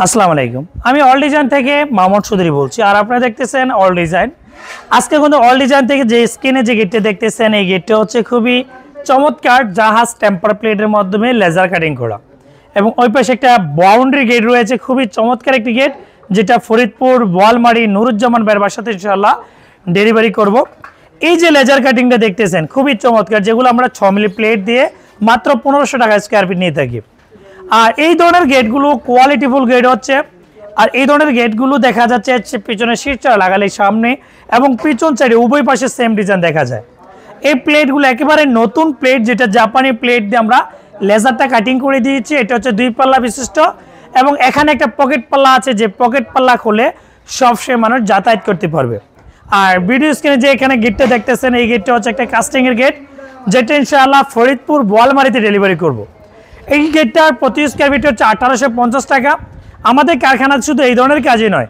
আসসালামু আলাইকুম, আমি অল ডিজাইন থেকে মোহাম্মদ চৌধুরী বলছি। আর আপনারা দেখতেছেন অল ডিজাইন। আজকে কিন্তু অল ডিজাইন থেকে যে স্ক্রিনে যে গেটটা দেখতেছেন, এই গেটটা হচ্ছে খুবই চমৎকার জাহাজ টেম্পার প্লেটের মাধ্যমে লেজার কাটিং করা, এবং ওই পাশে একটা বাউন্ডারি গেট রয়েছে, খুবই চমৎকার একটি গেট, যেটা ফরিদপুর বোয়ালমারি নুরুজ্জামান ভাইয়ের বাসাতে ইনশাআল্লাহ ডেলিভারি করব। এই যে লেজার কাটিংটা দেখতেছেন খুবই চমৎকার, যেগুলো আমরা 6 মিলি প্লেট দিয়ে মাত্র 1500 টাকা স্কোয়ার ফিট নিয়ে থাকি। আর এই ধরনের গেটগুলো কোয়ালিটিফুল গেট হচ্ছে। আর এই ধরনের গেটগুলো দেখা যাচ্ছে পিছনে শীটটা লাগালে সামনে এবং পিছন সাইডে উভয় পাশে সেম ডিজাইন দেখা যায়। এই প্লেটগুলো একেবারে নতুন প্লেট, যেটা জাপানি প্লেট দিয়ে আমরা লেজারটা কাটিং করে দিয়েছি। এটা হচ্ছে 2 পাল্লা বিশিষ্ট, এবং এখানে একটা পকেট পাল্লা আছে, যে পকেট পাল্লা খুলে সবসময় মানুষ যাতায়াত করতে পারবে। আর ভিডিও স্ক্রিনে যে এখানে গেটটা দেখতেছেন, এই গেটটা হচ্ছে একটা কাস্টিংয়ের গেট, যেটা ইনশাআল্লাহ ফরিদপুর বোয়ালমারিতে ডেলিভারি করব। এই গেটটার প্রতি স্কোয়ার ফিট হচ্ছে 1850 টাকা। আমাদের কারখানা শুধু এই ধরনের কাজই নয়,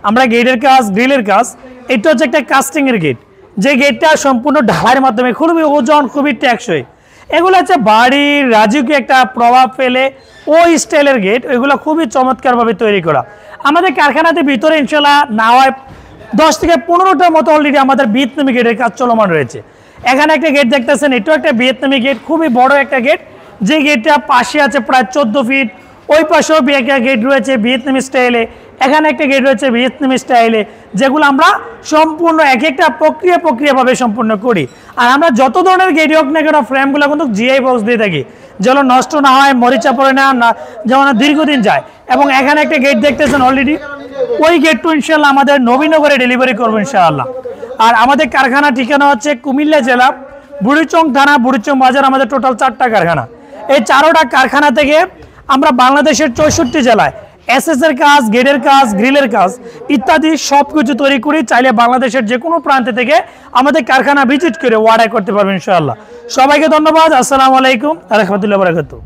আমরা গেটের কাজ, গ্রিলের কাজ। এটা হচ্ছে একটা কাস্টিংয়ের গেট, যে গেটটা সম্পূর্ণ ঢালাইয়ের মাধ্যমে খুবই ওজন, খুবই টেকসই। এগুলো হচ্ছে বাড়ির রাজুকে একটা প্রভাব ফেলে ওই স্টাইলের গেট, এগুলো খুবই চমৎকারভাবে তৈরি করা। আমাদের কারখানাতে ভিতরে ইনশাল্লাহ না হয় 10 থেকে 15টার মতো অলরেডি আমাদের ভিয়েতনামি গেটের কাজ চলমান রয়েছে। এখানে একটা গেট দেখতেছেন, এটাও একটা ভিয়েতনামি গেট, খুবই বড় একটা গেট, যে গেটটা পাশে আছে প্রায় 14 ফিট। ওই পাশেও একটা গেট রয়েছে ভিয়েতনামি স্টাইলে, এখানে একটা গেট রয়েছে ভিয়েতনামি স্টাইলে, যেগুলো আমরা সম্পূর্ণ এক একটা প্রক্রিয়াভাবে সম্পূর্ণ করি। আর আমরা যত ধরনের গেটই হোক না কেন, ফ্রেমগুলো কিন্তু জিআই বক্স দিয়ে থাকি, যেন নষ্ট না হয়, মরিচা পড়ে না, যেমন দীর্ঘদিন যায়। এবং এখানে একটা গেট দেখতেছেন অলরেডি, ওই গেটটু ইনশাল্লাহ আমাদের নবীনগরে ডেলিভারি করবো ইনশাআল্লাহ। আর আমাদের কারখানা ঠিকানা হচ্ছে কুমিল্লা জেলা, বুড়িচং থানা, বুড়িচং বাজার। আমাদের টোটাল 4টা কারখানা। এই 4টা কারখানা থেকে আমরা বাংলাদেশের 64 জেলায় এসএস এর কাজ, গেটের কাজ, গ্রিলের কাজ ইত্যাদি সব কিছু তৈরি করি। চাইলে বাংলাদেশের যে কোনো প্রান্তে থেকে আমাদের কারখানা ভিজিট করে অর্ডার করতে পারবেন ইনশাআল্লাহ। সবাইকে ধন্যবাদ। আসসালামু আলাইকুম ওয়া রাহমাতুল্লাহি ওয়া বারাকাতুহু।